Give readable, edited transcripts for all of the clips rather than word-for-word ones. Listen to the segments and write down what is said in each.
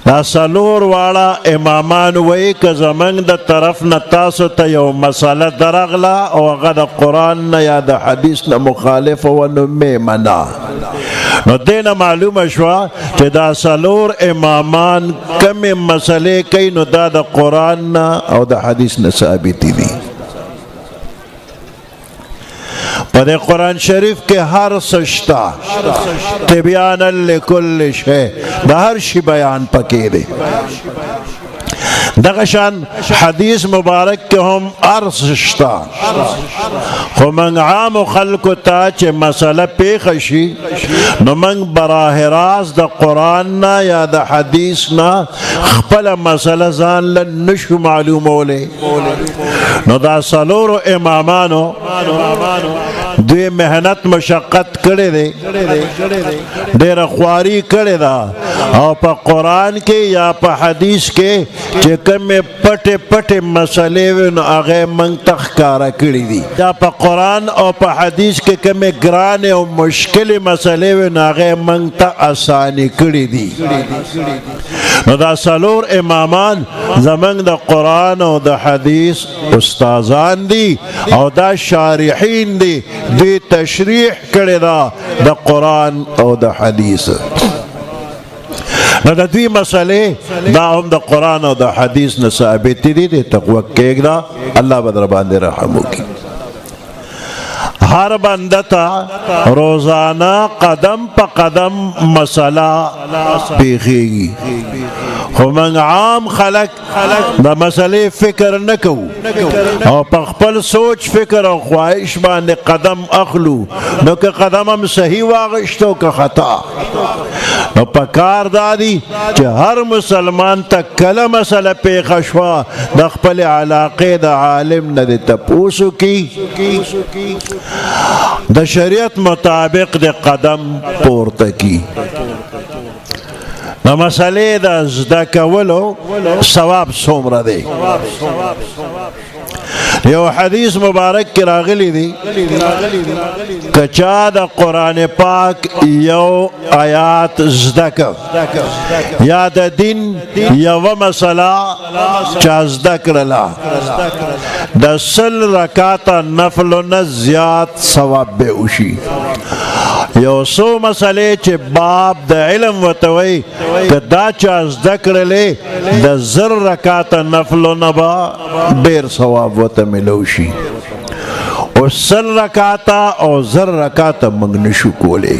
دا سلور واړه امامان وایي که زمونږ د طرف نه تاسو ته یو مسله درغله او هغه د قرآن نه یا د حدیث نه مخالفه وه نو مې منه. نو دې نه معلومه شوه چې دا سلور امامان کمې مسلې کوي نو دا د قرآن نه او د حدیث نه ثابتې دي. په دې قرآن شریف کې هر څه شته، تبیانا لکل شی، د هر شي بیان پکې دی. دغه شان حدیث مبارک کې هم هر څه شته، خو موږ عامو خلکو ته چې مسله پیښه شي نو موږ براه راست د قرآن نه یا د حدیث نه خپله مسله ځان له نشو معلومولی. نو دا څلورو امامانو دوی محنت مشقت کړی دی، ډېره خواري کړې ده، او په قرآن کې یا په حدیث کې چې کومې پټې پټې مسلې وي نو هغه موږ ته ښکاره کړي دي، یا په قرآن او په حدیث کې کومې ګرانې او مشکلې مسلې وي نو هغه موږ ته اسانې کړي دي. نو دا څلور امامان زمونږ د قرآن او د حدیث استادان دي او دا شارحین دي، دوی تشریح کړې ده د قرآن او د حدیث. نو د دوی مسئلې دا هم د قرآن او د حدیث نه ثابتې دي. د تقوی کېږده، الله به در باندې رحم وکړي. هر بنده ته روزانه قدم په قدم مسله پیښیږي، خو موږ عام خلک د مسلې فکر نه کوو او په خپل سوچ فکر او خواهش باندې قدم اخلو. نو که قدم هم صحیح واغشتو که خطا، نو په کار دا دی چې هر مسلمان ته کله مسله پیښه شوه د خپل علاقې د عالم نه د تپوس وکړي، د شریعت مطابق د قدم پورته کی. د مسلې د زده کولو ثواب څومره دی؟ یو حدیث مبارک کې راغلی دی که چا د قرآن پاک یو آیات زده کړ یا د دین یوه مسله چا زده کړله د 100 رکعاته نفلو نه زیات ثواب به وشي. یو څو مسلې چې باب د علم ورته وایي که دا چا زده کړلې د 1000 رکعاته نفلو نه به ډېر ثواب ورته ملو شي. او 100 رکعاته او 1000 رکعاته موږ نشو کولی.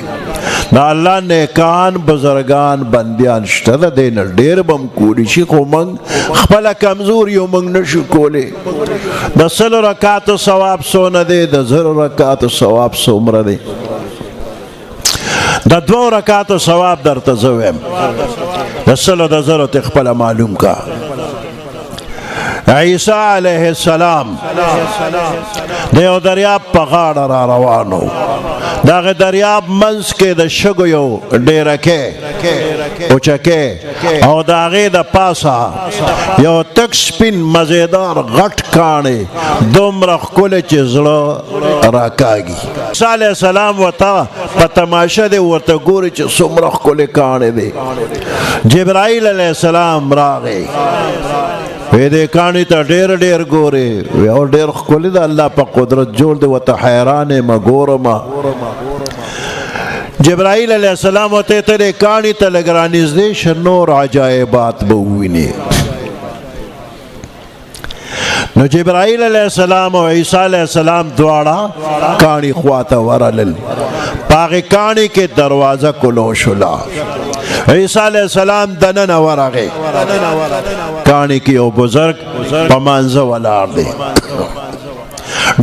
د الله نیکان بزرگان بندیان شته د دې نه ډېر به م کولی شي، خو موږ خپله کمزور یو، موږ نشو کولی. د 100 رکعاتو ثواب څونه دی؟ د 1000 رکعاتو ثواب څومره دی؟ د 2 رکعاتو ثواب درته زه وایم، د 100 د 1000 ته خپله معلوم کا. عیسی علیه السلام د یو دریاب په غاړه را روانو، دغه دریاب منځ کې د شګو یو ډیرکې اوچکې او د هغې د پاسه یو تک سپین مزیدار غټ کاڼی دومره ښکلی چې زړه راکاږي. عیسی علیه السلام ورته په تماشه دی ورته ګوري چې څومره ښکلی کاڼی دی. جبرائیل علیه السلام راغی، وی دې کاڼي ته ډېر ډېر ګورې، وی او ډېر ښکلي ده، الله په قدرت جوړ دی، ورته حیران یم ګورم. جبرائیل علیه السلام ورته ته دې کاڼي ته لږ رانږدې شه نور عجایبات به ووینې. نو جبرائیل علیه السلام او عیسی علیه السلام دواړه کاڼي خواته ورغلل. په هغې کاڼي کې دروازه کلو شوله. عیسی علیه السلام دننه ورغی، کاڼي کې یو بزرگ په مانځه ولاړ دی،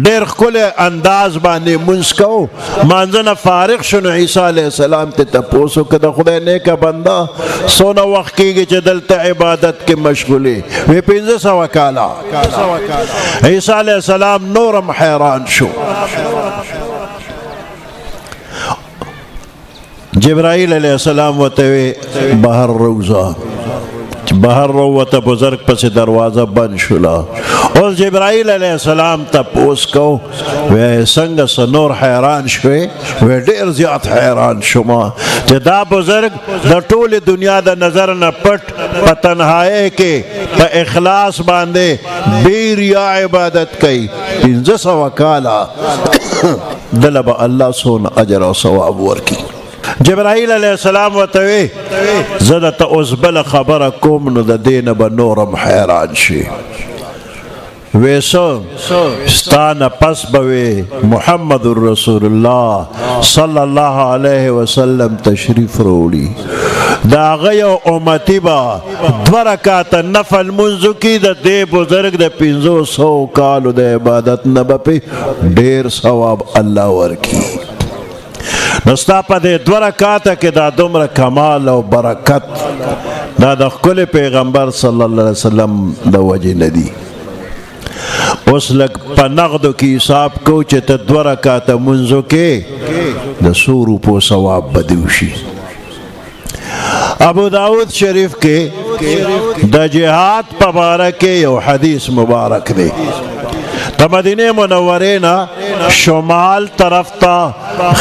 ډېر ښکلی انداز باندې مونځ کو. مانځه نه فارغ شو نو عیسی علیه السلام ته تپوس وکړه د خدای نیکه بنده څونه وخت کېږي چې دلته عبادت کې مشغولې؟ وی 1500 کاله. عیسی علیه السلام نورم حیران شو. جبرائیل علیه السلام ورته وی بهر روزه، چې بهر روته بزرگ پس دروازه بند شولا. اوس جبرائیل علیہ السلام تپوس کو وی څنګه سنور حیران شوی وی ډیر زیات حیران شوما چې دا بزرگ د ټول دنیا د نظر نه پټ په تنهایی کې په اخلاص باندې بے ریا عبادت کوي 1500 کاله دله به الله سون اجر او ثواب ورکي. جبرائیل علیہ السلام وتوی زه ته اوس بل خبره کوم نو د دین به نورم حیران شي. ویسو ستانه پس به محمد رسول الله صلی الله علیه وسلم تشریف وروړي دا غي امتی با 2 رکعات نفل منځ کی د دې بزرگ د 500 کالو د عبادت نه به ډیر ثواب الله ورکی. نستا په دې 2 رکعات کې دا دومره کمال او برکت دا د خپل پیغمبر صلی الله علیه وسلم د وجه ندی. اوس لک په نغدو کې حساب کو چې ته 2 رکعات منځو کې د 100 روپو ثواب بدوشي. ابو داود شریف کې د جهاد په باره کې یو حدیث مبارک دی. د مدینه منورې نه شمال طرف ته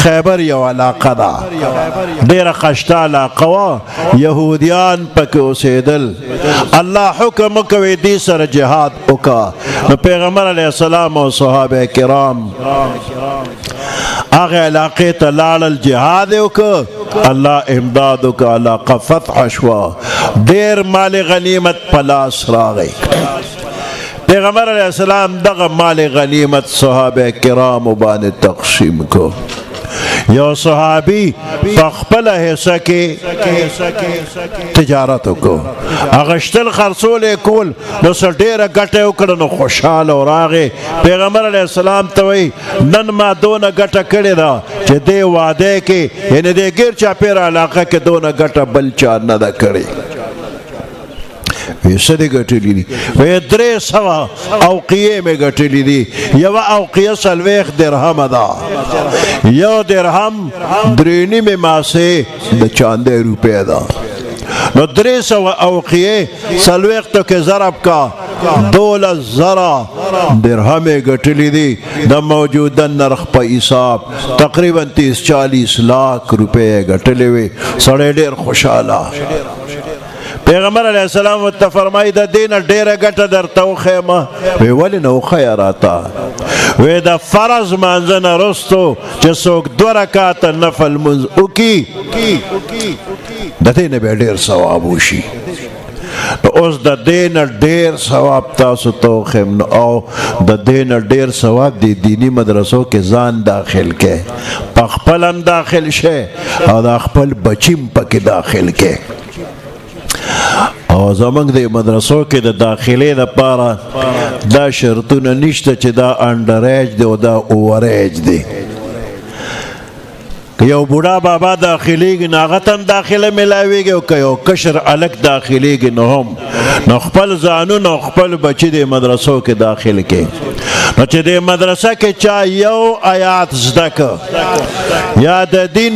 خیبر یو علاقه ده ډیره خشته علاقه وه یهودیان پکې اوسېدل. الله حکم کوي دې سره جهاد وکړه نو پیغمبر علیه السلام او صحابه کرام هغه علاقې ته لاړل جهاد یې وکړه. الله امداد وکړه علاقه فتح شوه ډیر مال غنیمت په لاس راغی. پیغمبر علیہ السلام دغه مال غنیمت صحابه کرام باندې تقسیم کو. یو صحابی په خپل حصہ کې تجارت وکړو اغشتل خرڅول کول نو څه ډیره ګټه وکړه نو خوشحاله راغې. پیغمبر علیہ السلام ته وی نن ما دونه ګټه کړې ده چې دې واده کې یعنی دې ګیر چاپېره علاقه کې دونه ګټه بل چا نه ده کړې. ویسه دی گٹلی دی وی 300 اوقیه میں گٹلی دی. یو اوقیه سلویخ درهم دا یو درهم درینی میں ماسه دا چانده روپے دا نو 300 اوقیه سلویخ تو که ضرب کا 12,000 درهم گٹلی دی. دا موجودا نرخ پا حساب تقریبا 30-40 لاکھ روپے گٹلی وی. سڑے دیر خوشحالا. پیغمبر علیہ السلام ته فرمایي د دینه ډیره ګټه درته وښیمه. وی ولې نه وښیه راته. وی د فرض مانځه نه وروستو چې څوک 2 رکعاته نفل لمونځ وکړي د دې نه به ډیر ثواب وشي. نو اوس د دې نه ډیر ثواب تاسو ته وښیم نو او د دې نه ډیر ثواب دی دینی مدرسو کې ځان داخل کې په خپل هم داخل شي او د خپل بچیم پکې داخل کې. او زمونږ د مدرسو کې د داخلې لپاره دا شرطونه نشته چې دا انډر ایج دی او دا اوور ایج دی. که یو بوډا بابا داخلیږي نو هغه ته هم داخله میلاویږي او که یو کشر هلک داخلیږي نو هم نو خپل ځانونه او خپل بچي د مدرسو کې داخل کې. نو چې د مدرسه کې چا یو آیات زده که یا د دین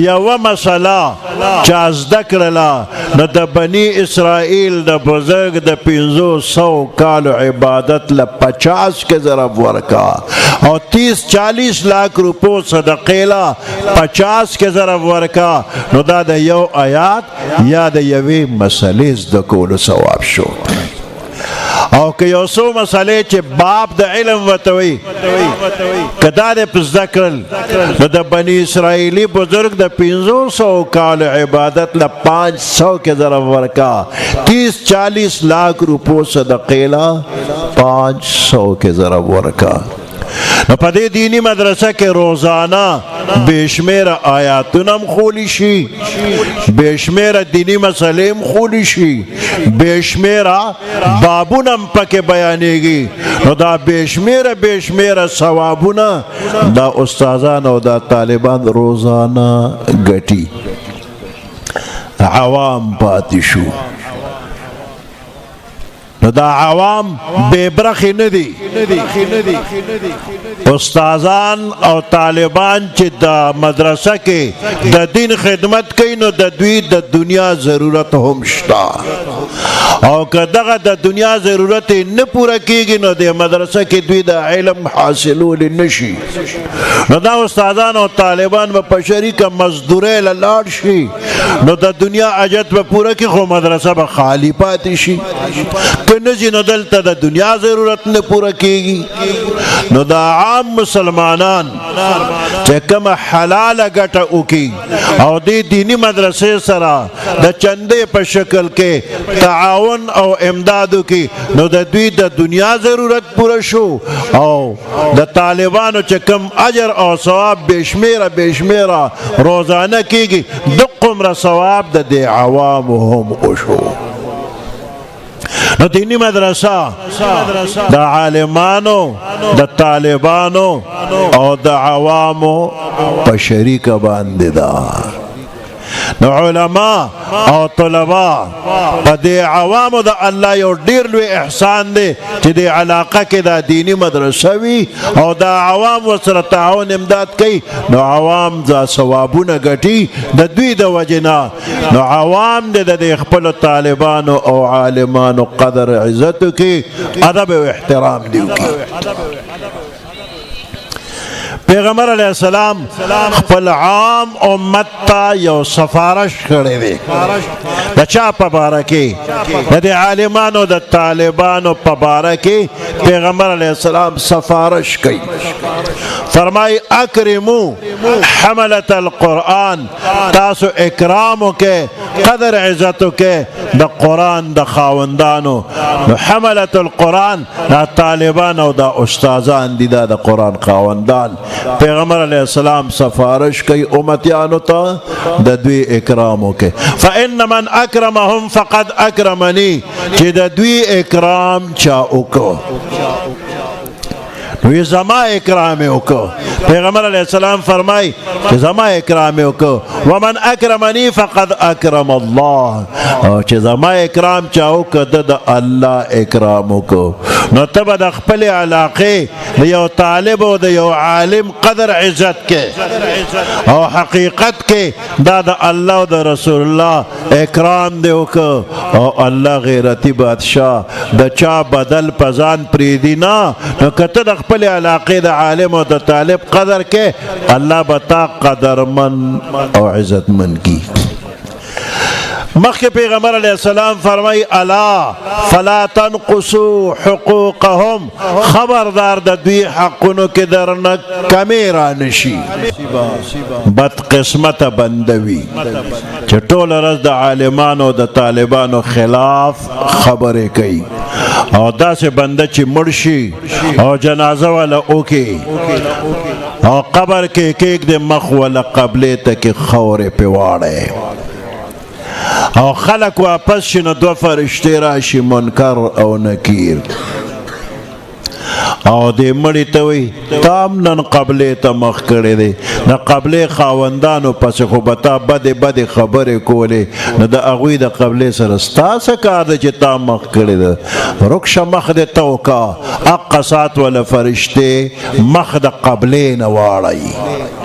یوه مسله چا زده کړله نو د بني اسرائیل د بزرگ د 500 کالو عبادت له 50 کې ضرب ورکا او 30-40 لاکھ روپو صدقې له 50 کې ضرب ورکا نو دا د یو آیات یا د یوې مسلې زده کولو ثواب شو. او که یو څو مسئلې چې باب د علم ورته وي که دا دې په زده کړل نو د بني اسرائیلي بزرگ د 500 کال عبادت له 500 کې ضرب ورکا 30-40 لاکھ روپو صدقې له 500 کې ضرب ورکا. نو په دې دینی مدرسه کې روزانه بشمیره آیاتونه هم خولی شي بشمیره دینی مسئلې هم خولی شي بشمیره بابونه هم پکې بیانېږي. نو دا بشمیره ثوابونه دا استادان او دا طالبان روزانه ګټي. عوام پاتې شو نو دا عوام بے برخې نه دي استادان او طالبان چې د مدرسه کې د دین خدمت کوي نو د دوی د دنیا ضرورت هم شته او که دغه د دنیا ضرورت نه پوره کیږي نو د مدرسه کې دوی د علم حاصلول نشي نو دا استادان او طالبان په شریکه مزدوري لاړ شي نو د دنیا حاجت به پوره کی خو مدرسه به خالی پاتې شي کنه چې نو دلته د دنیا ضرورت نه پوره کیږي نو دا عام مسلمانان چې کوم حلال ګټه وکي او د دینی مدرسې سره د چندې په شکل کې تعاون او امداد وکي نو د دوی د دنیا ضرورت پوره شو او د طالبانو چې کوم اجر او ثواب بشمیره روزانه کیږي د قمر ثواب د عوام هم وشو نو دینی مدرسه د عالمانو د طالبانو او د عوامو په شریکه باندې ده نو علماء او طلباء په دې عوامو د الله یو ډیر لوی احسان دی چې د علاقه کې د دینی مدرسه وي او د عوام سره تعاون امداد کوي نو عوام ځا ثوابونه ګټي د دوی د وجنا نو عوام د خپل طالبانو او عالمانو قدر عزت کوي ادب او احترام دی پیغمبر علیہ السلام خپل عام امت ته یو سفارش کړی دی د چا په باره کې د عالمانو د طالبانو په باره کې پیغمبر علیہ السلام سفارش کوي فرمای اکرمو حملت القرآن تاسو اکرامو کې قدر عزتو کې د قرآن د خاوندانو حملت القرآن دا طالبان او دا استازان دي دا د قرآن خاوندان پیغمبر علیہ السلام سفارش کوي امتیانو ته د دوی اکرامو کې فإن من اکرمهم فقد اکرمنی چې د دوی اکرام چا وکړو وی زما اکرام وکړو پیغمبر علیہ السلام فرمای چې زما اکرام وکړو ومن اکرمنی فقد اکرم الله او چې زما اکرام چا وکړ د الله اکرام وکړو نو ته به د خپل علاقې د یو طالب او د یو عالم قدر عزت کې او حقیقت کې دا د الله او د رسول الله اکرام دی وکړو او الله غیرتی بادشاہ د چا بدل پزان پریدي نه نو کته د خپل علاقې د عالم او د طالب قدر کې الله بتا قدرمن او عزتمن کی مخکې پیغمبر علیہ السلام فرمای الا فلا تنقصوا حقوقهم خبردار د دوی حقونو کې درنه کمی را نشي بد قسمت بندوي چې ټول ورځ د عالمانو د طالبانو خلاف خبرې کوي او داسې بنده چې مړ شي او جنازه ولا اوکي او قبر کې کېږ د مخ ولا قبلې ته کې خورې پیواړې او خلق واپس شنو دو فرشتي راشي منکر او نکیر او دې مړی ته وي تام نن قبلې ته مخ کړی دی د قبلې خاوندانو پسې خو به تا بدې خبرې کولې نو د هغوی د قبلې سره ستا څه کار دی چې تا مخ کړی ده رکشه مخ دې ته وکړه حقه سات وله فرشتې مخ د قبلې نه واړئ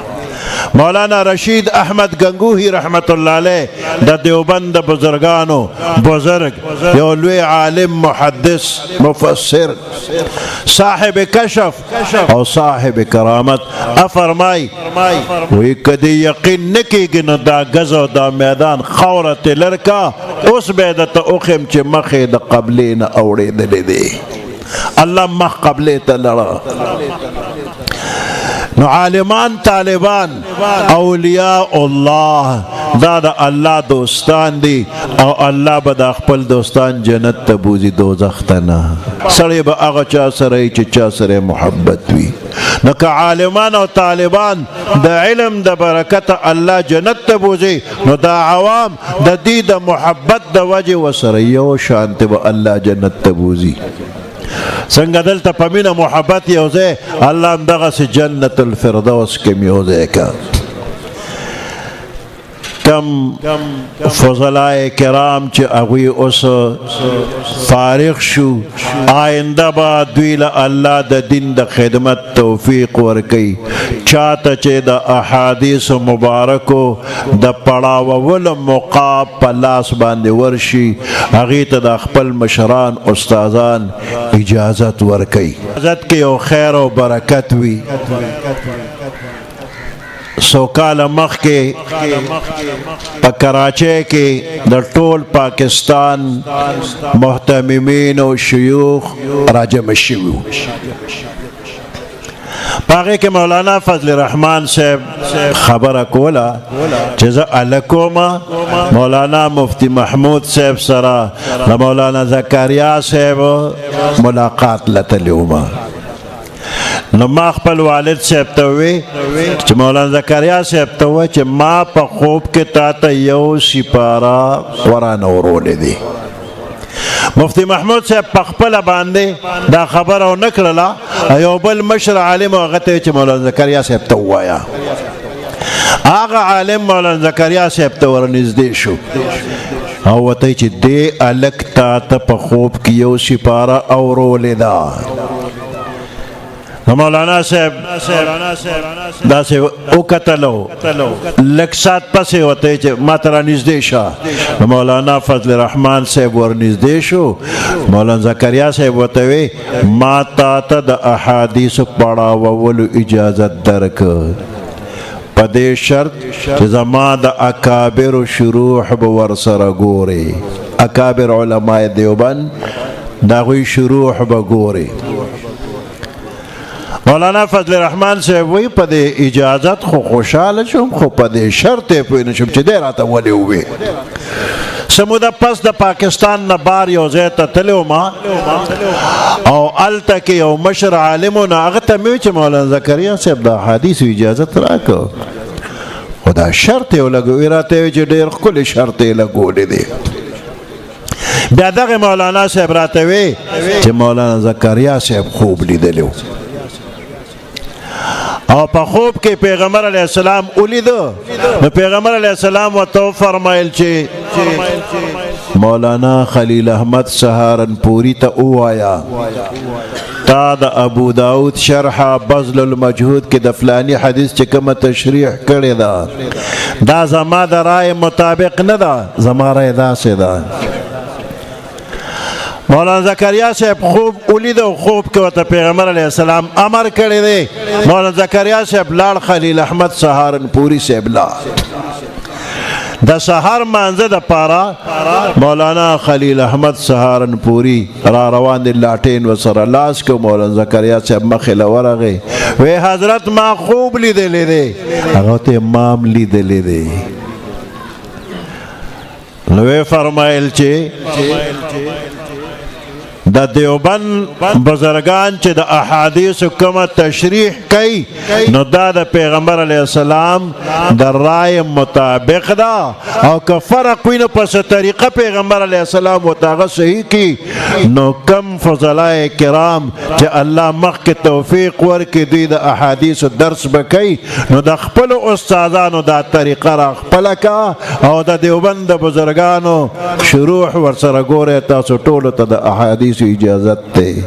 مولانا رشید احمد گنگوہی رحمت اللہ علیہ دا دیوبند بزرگانو بزرگ یو لوی عالم محدث مفسر صاحب کشف او صاحب کرامت افرمائی وی کدی یقین نکی گنو دا گزو دا میدان خورت لرکا اس بیدت اخم چی مخی دا قبلین اوڑی دلی دی اللہ مخ قبلیتا لڑا نو عالمان طالبان اولیاء الله دا د الله دوستان دي او الله به د خپل دوستان جنت ته بوزي دوزخ ته نه سړی به هغه چا سره چې چا سره محبت وي نو که عالمان او طالبان د علم د برکت الله جنت ته بوزي نو دا عوام د دې د محبت د وجه وسره یو شانت به الله جنت ته بوزي څنګه دلته په مینه محبت یو ځای الله همدغسې جنت الفردوس کې مې یو ځای کا کم فضلائے کرام چې هغوی اوس فارغ شو آینده به دوی له الله د دین د خدمت توفیق ورکوي چاته چې د احادیثو مبارکو د پړاوولو موقع په لاس باندې ورشي هغې ته د خپل مشران استادان اجازت ورکوي اجازت کې یو خیر او برکت وي سو کال مخکې په کراچۍ کې د ټول پاکستان محتممین او شیوخ راجمع شوي وو په هغې کې مولانا فضل الرحمن صاحب خبره کوله چې زه هلکومه مولانا مفتی محمود صاحب سره د مولانا زکریا صاحب ملاقات لتلی ومه نو ما خپل والد صاحب ته وی چې مولانا زکریا صاحب ته وی چې ما په خوب کې تا ته یو سپاره ورانه ورولی دی مفتی محمود صاحب په خپله باندې دا خبره ونه کړله یو بل مشر عالم هغه ته چې مولانا زکریا صاحب ته ووایه هغه عالم مولانا زکریا صاحب ته ورنږدې شو او ورته چې دې هلک تا ته په خوب کې یو سپاره اورولی ده مولانا صاحب داسې وکتلو لږ ساعت پسې ورته چې ما ته رانږدې شه مولانا فضل الرحمن صاحب ورنږدې شو مولانا زکریا صاحب ورته وی ما تا ته د احادیثو پړاوولو اجازت درکړ په دې شرط چې زما د اکابرو شروح به ورسره ګورې اکابر علماء دیوبند د هغوی شروح به ګورې مولانا فضل الرحمن صاحب وی په دې اجازت خو خوشحاله شوم خو په دې شرط یې پوه نه شوم چې دی راته ولې ووې څه موده پس د پاکستان نه بار یو ځای ته تللی وم او هلته کې یو مشر عالم و نو هغه ته مې وی چې مولانا زکریا صاحب د احادیثو اجازت راکړه خو دا شرط یې ولګوي راته وی چې ډېر ښکلی شرط یې لګولی دی بیا دغه مولانا صاحب راته وی چې مولانا زکریا صاحب خوب لیدلی و او په خوب کې پیغمبر علیه السلام ولیده نو پیغمبر علیه السلام ورته وفرمایل چې مولانا خلیل احمد سهارنپوري ته ووایه تا د ابو داود شرح بذل المجهود کې د فلانی حدیث چې کومه تشریح کړې ده دا زما د رای مطابق نه ده زما رای داسې ده مولانا زکریا صاحب خوب ولید او خوب کې ورته پیغمبر علیه السلام امر کړی دی مولانا زکریا صاحب لاړ خلیل احمد سهارنپوري صاحب لاړ د سهار مانځه دپاره مولانا خلیل احمد سهارنپوري را روان دی لاټین ورسره لاس کو مولانا زکریا صاحب مخې له ورغی وی حضرت ما خوب لیدلی دی هغه ته مام لیدلی دی نو وی فرمایل چې د دیوبند بزرگان چې د احادیثو کومه تشریح کوي نو دا د پیغمبر علیه السلام د رای مطابق ده او که فرق وي نو په څه طریقه پیغمبر علیه السلام ورته هغه صحیح کي نو کم فضلای کرام چې الله مخکې توفیق ورکړي دوی د احادیثو درس به کوي نو د خپلو استادانو دا طریقه را خپله که او د دیوبند د بزرگانو شروح ورسره ګورئ تاسو ټولو ته د احادیث اجازت ته